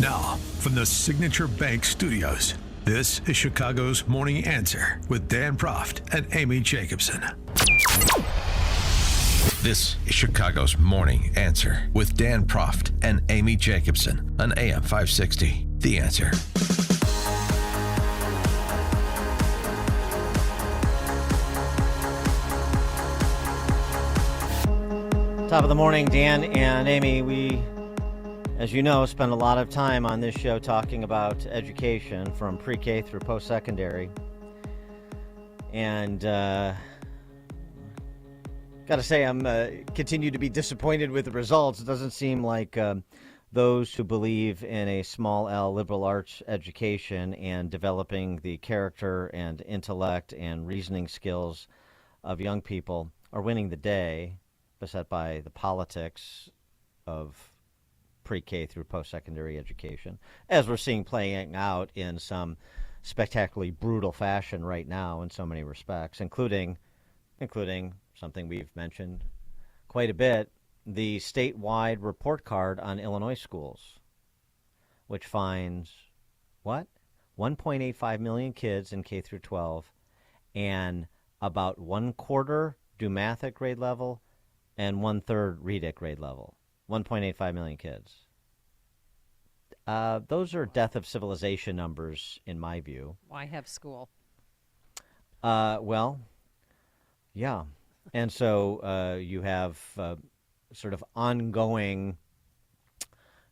Now, from the Signature Bank Studios, this is Chicago's Morning Answer with Dan Proft and Amy Jacobson. This is Chicago's Morning Answer with Dan Proft and Amy Jacobson on AM 560. The Answer. Top of the morning, Dan and Amy. We, as you know, spend a lot of time on this show talking about education from pre-K through post-secondary. And got to say, I'm continue to be disappointed with the results. It doesn't seem like those who believe in a small L liberal arts education and developing the character and intellect and reasoning skills of young people are winning the day, beset by the politics of pre-K through post-secondary education, as we're seeing playing out in some spectacularly brutal fashion right now in so many respects, including something we've mentioned quite a bit, the statewide report card on Illinois schools, which finds, 1.85 million kids in K through 12, and about 1/4 do math at grade level, and 1/3 read at grade level. 1.85 million kids. Those are death of civilization numbers, in my view. Why have school? Well, yeah. And so you have sort of ongoing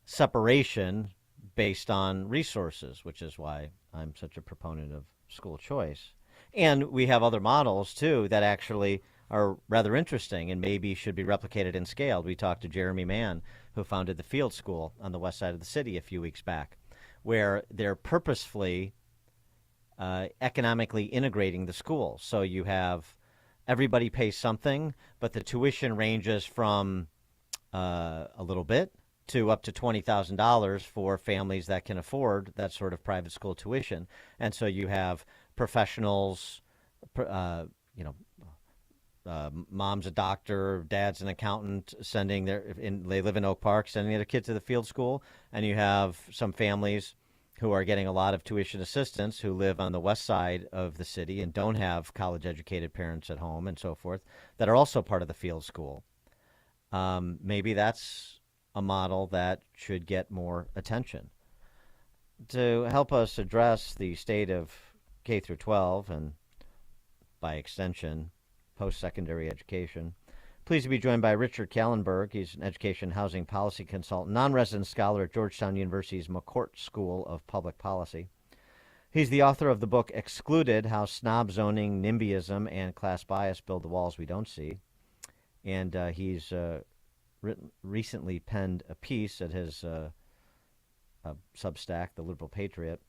separation based on resources, which is why I'm such a proponent of school choice. And we have other models, too, that actually are rather interesting and maybe should be replicated and scaled. We talked to Jeremy Mann, who founded the Field School on the west side of the city a few weeks back, where they're purposefully economically integrating the school. So you have everybody pays something, but the tuition ranges from a little bit to up to $20,000 for families that can afford that sort of private school tuition. And so you have professionals, mom's a doctor, dad's an accountant, they live in Oak Park, sending their kid to the Field School, and you have some families who are getting a lot of tuition assistance who live on the west side of the city and don't have college-educated parents at home and so forth that are also part of the Field School. Maybe that's a model that should get more attention. To help us address the state of K through 12 and, by extension, post-secondary education, pleased to be joined by Richard Kahlenberg. He's an education housing policy consultant, non-resident scholar at Georgetown University's McCourt School of Public Policy. He's the author of the book Excluded: How Snob Zoning, NIMBYism, and Class Bias Build the Walls We Don't See. And he's recently penned a piece at his Substack, The Liberal Patriot,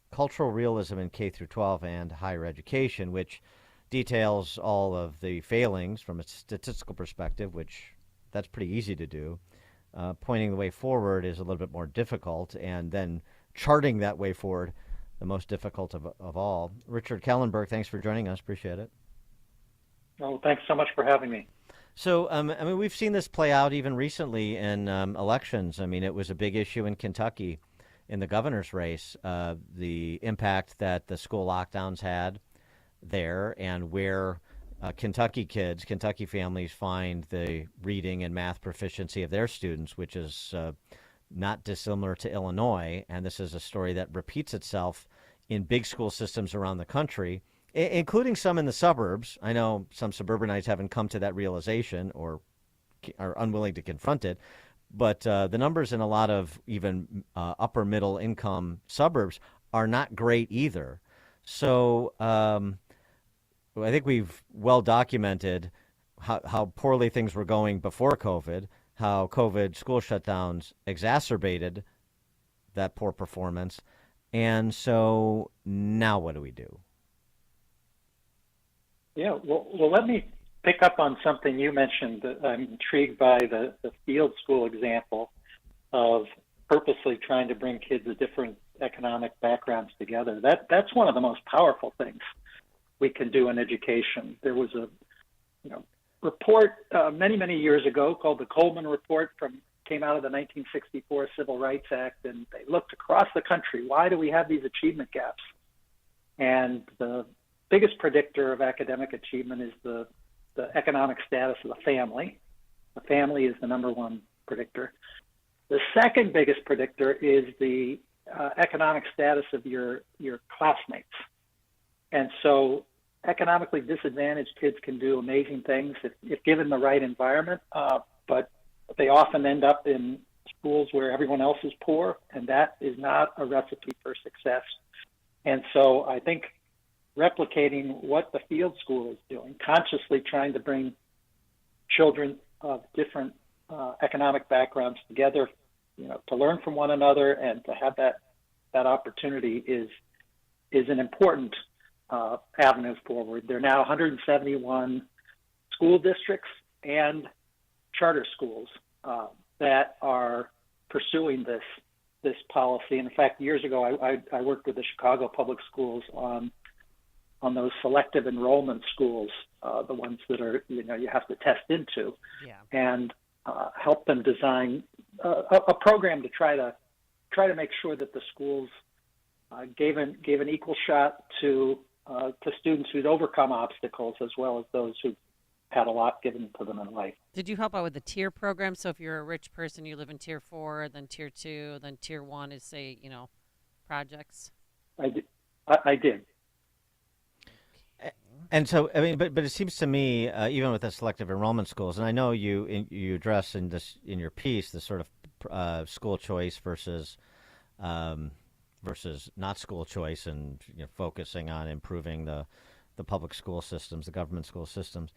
Cultural Realism in K through 12 and Higher Education, which details all of the failings from a statistical perspective, which that's pretty easy to do. Pointing the way forward is a little bit more difficult, and then charting that way forward, the most difficult of all. Richard Kahlenberg, thanks for joining us. Appreciate it. Oh, thanks so much for having me. So, we've seen this play out even recently in elections. It was a big issue in Kentucky in the governor's race, the impact that the school lockdowns had there, and where Kentucky families find the reading and math proficiency of their students, which is not dissimilar to Illinois. And this is a story that repeats itself in big school systems around the country, including some in the suburbs. I know some suburbanites haven't come to that realization or are unwilling to confront it, but the numbers in a lot of even upper middle income suburbs are not great either. So I think we've well documented how poorly things were going before COVID, how COVID school shutdowns exacerbated that poor performance. And so now what do we do? Yeah, well, let me pick up on something you mentioned. I'm intrigued by the Field School example of purposely trying to bring kids of different economic backgrounds together. That's one of the most powerful things we can do in education. There was a report many years ago called the Coleman Report from came out of the 1964 Civil Rights Act, and they looked across the country. Why do we have these achievement gaps? And the biggest predictor of academic achievement is the economic status of the family. The family is the number one predictor. The second biggest predictor is the economic status of your classmates. And so economically disadvantaged kids can do amazing things if given the right environment, but they often end up in schools where everyone else is poor, and that is not a recipe for success. And so I think replicating what the field school is doing, consciously trying to bring children of different economic backgrounds together, to learn from one another and to have that opportunity is an important avenue forward. There are now 171 school districts and charter schools that are pursuing this policy. In fact, years ago, I worked with the Chicago Public Schools on those selective enrollment schools, the ones that are you have to test into, and help them design a program to try to make sure that the schools gave an equal shot to students who'd overcome obstacles as well as those who had a lot given to them in life. Did you help out with the tier program? So if you're a rich person, you live in tier 4, then tier 2, then tier 1 is, say, projects? I did. And so, I mean, but it seems to me, even with the selective enrollment schools, and I know you address in your piece the sort of school choice versus not school choice, and focusing on improving the public school systems, the government school systems.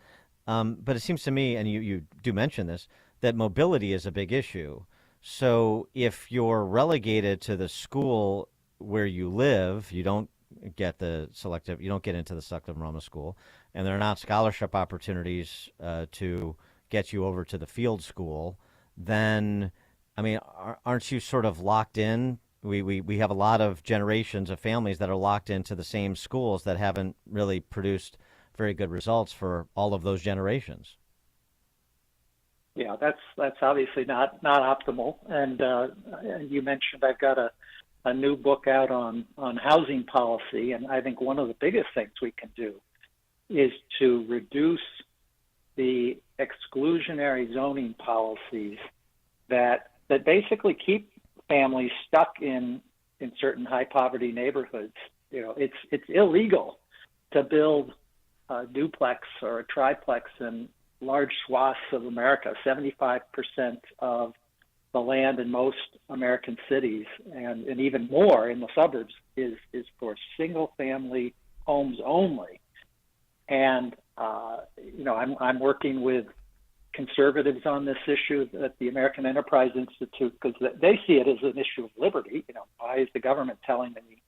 But it seems to me, and you do mention this, that mobility is a big issue. So if you're relegated to the school where you live, you don't get into the selective enrollment school, and there are not scholarship opportunities to get you over to the field school, then, I mean, aren't you sort of locked in? We have a lot of generations of families that are locked into the same schools that haven't really produced very good results for all of those generations. Yeah, that's obviously not optimal. And you mentioned I've got a new book out on housing policy, and I think one of the biggest things we can do is to reduce the exclusionary zoning policies that basically keep families stuck in certain high poverty neighborhoods. It's illegal to build a duplex or a triplex in large swaths of America. 75% of the land in most American cities, and even more in the suburbs, is for single family homes only. And I'm working with conservatives on this issue at the American Enterprise Institute, because they see it as an issue of liberty. Why is the government telling me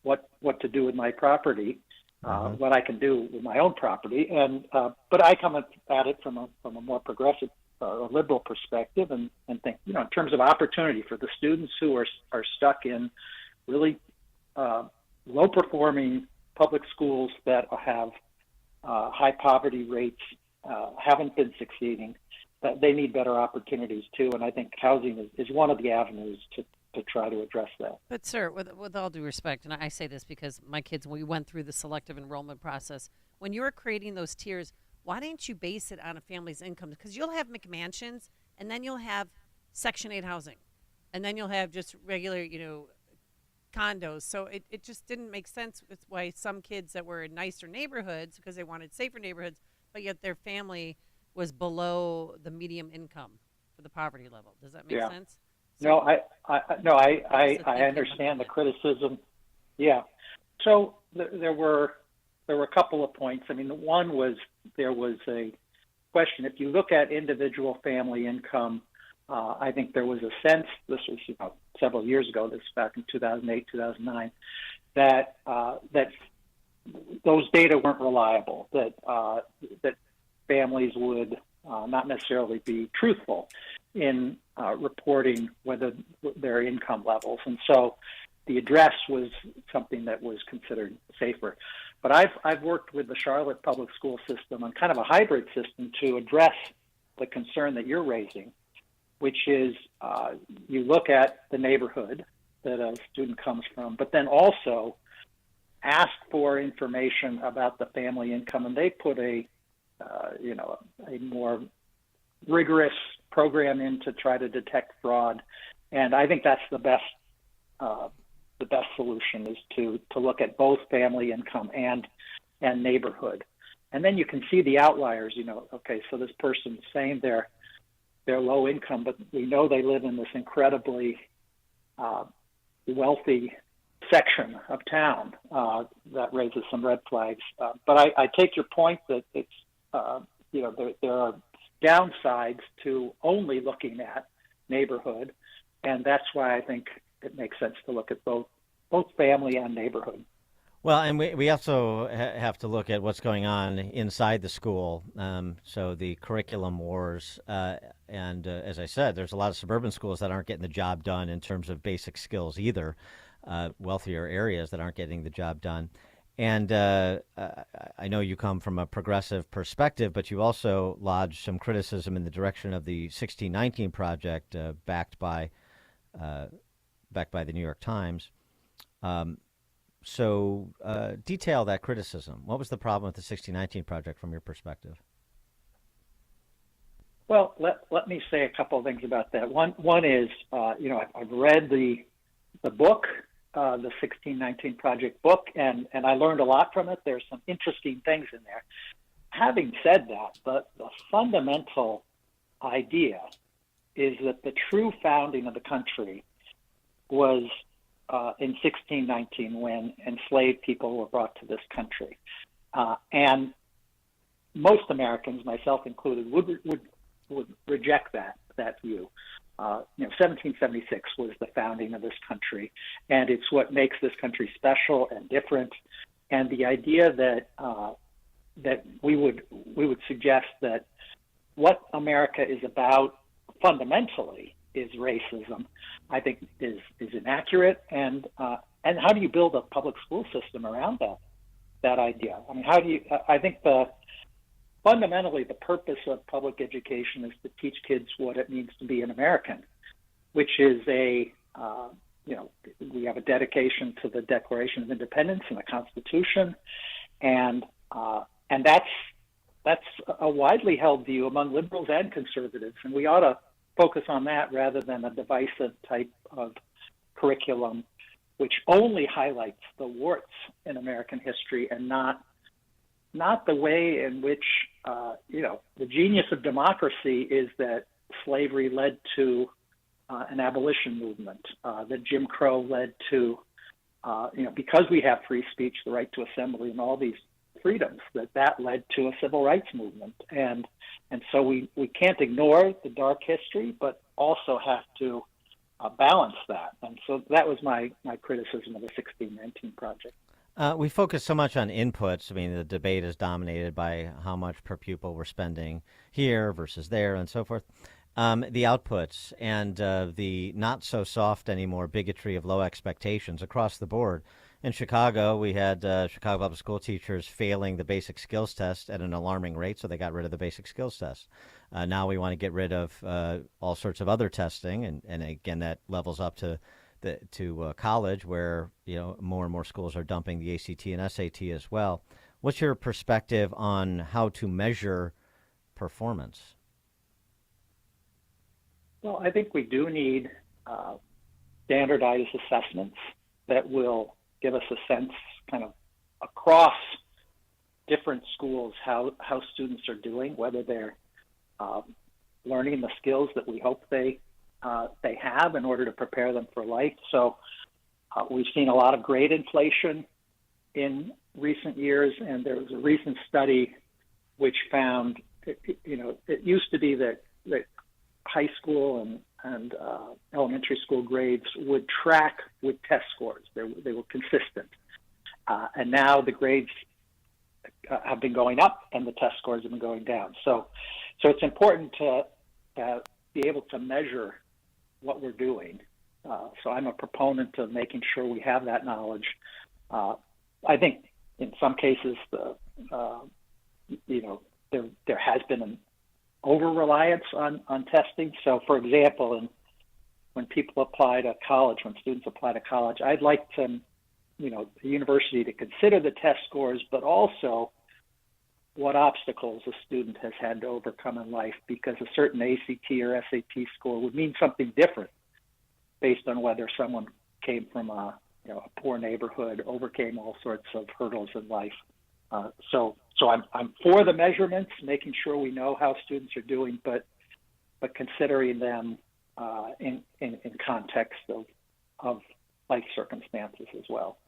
what to do with my property, what I can do with my own property? And but I come at it from a more progressive, a liberal perspective, and think, in terms of opportunity for the students who are stuck in really low performing public schools that have high poverty rates, haven't been succeeding, that they need better opportunities too. And I think housing is one of the avenues to try to address that. But sir, with all due respect, and I say this because my kids, we went through the selective enrollment process, when you were creating those tiers, why didn't you base it on a family's income? Because you'll have McMansions, and then you'll have Section 8 housing, and then you'll have just regular, condos. So it just didn't make sense. It's why some kids that were in nicer neighborhoods, because they wanted safer neighborhoods, but yet their family was below the medium income for the poverty level. Does that make sense? So, I understand the criticism. Yeah. So there were a couple of points. I mean, one was there was a question. If you look at individual family income, I think there was a sense, this was several years ago, this back in 2008, 2009, that those data weren't reliable, that families would not necessarily be truthful in reporting whether their income levels. And so the address was something that was considered safer. But I've worked with the Charlotte public school system on kind of a hybrid system to address the concern that you're raising. which is you look at the neighborhood that a student comes from, but then also ask for information about the family income, and they put a more rigorous program in to try to detect fraud. And I think that's the best solution is to look at both family income and neighborhood. And then you can see the outliers, okay, so this person's saying they're low income, but we know they live in this incredibly wealthy section of town. That raises some red flags. But I take your point that it's, there are downsides to only looking at neighborhood, and that's why I think it makes sense to look at both family and neighborhood. Well, and we also have to look at what's going on inside the school. So the curriculum wars, and as I said, there's a lot of suburban schools that aren't getting the job done in terms of basic skills either, wealthier areas that aren't getting the job done. And I know you come from a progressive perspective, but you also lodged some criticism in the direction of the 1619 Project, backed by the New York Times. So detail that criticism. What was the problem with the 1619 Project from your perspective? Well, let me say a couple of things about that. One is, I've read the book, the 1619 Project book, and I learned a lot from it. There's some interesting things in there. Having said that, the fundamental idea is that the true founding of the country was in 1619 when enslaved people were brought to this country. And most Americans, myself included, would reject that view. 1776 was the founding of this country, and it's what makes this country special and different. And the idea that we would suggest that what America is about fundamentally is racism, I think is inaccurate. And how do you build a public school system around that idea? I mean, I think fundamentally the purpose of public education is to teach kids what it means to be an American, which is we have a dedication to the Declaration of Independence and the Constitution, and that's a widely held view among liberals and conservatives, and we ought to focus on that rather than a divisive type of curriculum which only highlights the warts in American history and not the way in which the genius of democracy is that slavery led to an abolition movement, that Jim Crow led to because we have free speech, the right to assembly, and all these freedoms, that led to a civil rights movement. And so we can't ignore the dark history, but also have to balance that. And so that was my criticism of the 1619 Project. We focus so much on inputs. I mean, the debate is dominated by how much per pupil we're spending here versus there and so forth. The outputs and the not so soft anymore bigotry of low expectations across the board. In Chicago, we had Chicago public school teachers failing the basic skills test at an alarming rate, so they got rid of the basic skills test. Now we want to get rid of all sorts of other testing, and again, that levels up to college, where more and more schools are dumping the ACT and SAT as well. What's your perspective on how to measure performance? Well, I think we do need standardized assessments that will give us a sense kind of across different schools how students are doing, whether they're learning the skills that we hope they have in order to prepare them for life. So we've seen a lot of grade inflation in recent years, and there was a recent study which found, it used to be that high school and elementary school grades would track with test scores. They were consistent. And now the grades have been going up and the test scores have been going down. So it's important to be able to measure what we're doing. So I'm a proponent of making sure we have that knowledge. I think in some cases, there has been over-reliance on testing. So, for example, when people apply to college, when students apply to college, I'd like the university to consider the test scores, but also what obstacles a student has had to overcome in life, because a certain ACT or SAT score would mean something different based on whether someone came from a poor neighborhood, overcame all sorts of hurdles in life. So I'm for the measurements, making sure we know how students are doing, but considering them in context of life circumstances as well.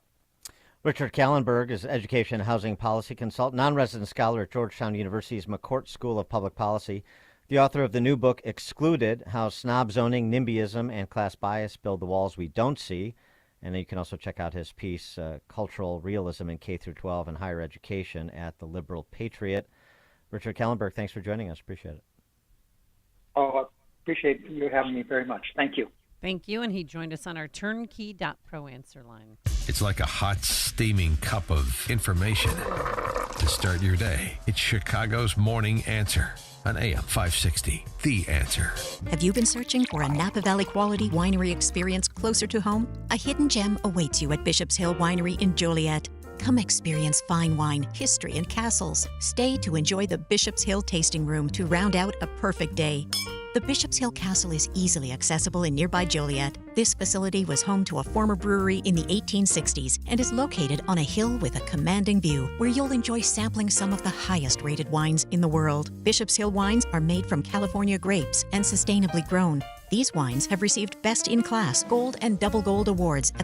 Richard Kahlenberg is Education and Housing Policy Consultant, non-resident scholar at Georgetown University's McCourt School of Public Policy, the author of the new book, Excluded, How Snob Zoning, NIMBYism, and Class Bias Build the Walls We Don't See. And you can also check out his piece, Cultural Realism in K-12 and Higher Education, at The Liberal Patriot. Richard Kahlenberg, thanks for joining us. Appreciate it. Oh, I appreciate you having me very much. Thank you. Thank you. And he joined us on our turnkey.pro answer line. It's like a hot, steaming cup of information to start your day. It's Chicago's Morning Answer on AM 560. The Answer. Have you been searching for a Napa Valley quality winery experience closer to home? A hidden gem awaits you at Bishop's Hill Winery in Joliet. Come experience fine wine, history, and castles. Stay to enjoy the Bishop's Hill Tasting Room to round out a perfect day. The Bishop's Hill Castle is easily accessible in nearby Joliet. This facility was home to a former brewery in the 1860s and is located on a hill with a commanding view, where you'll enjoy sampling some of the highest-rated wines in the world. Bishop's Hill wines are made from California grapes and sustainably grown. These wines have received Best in Class, Gold, and Double Gold awards at the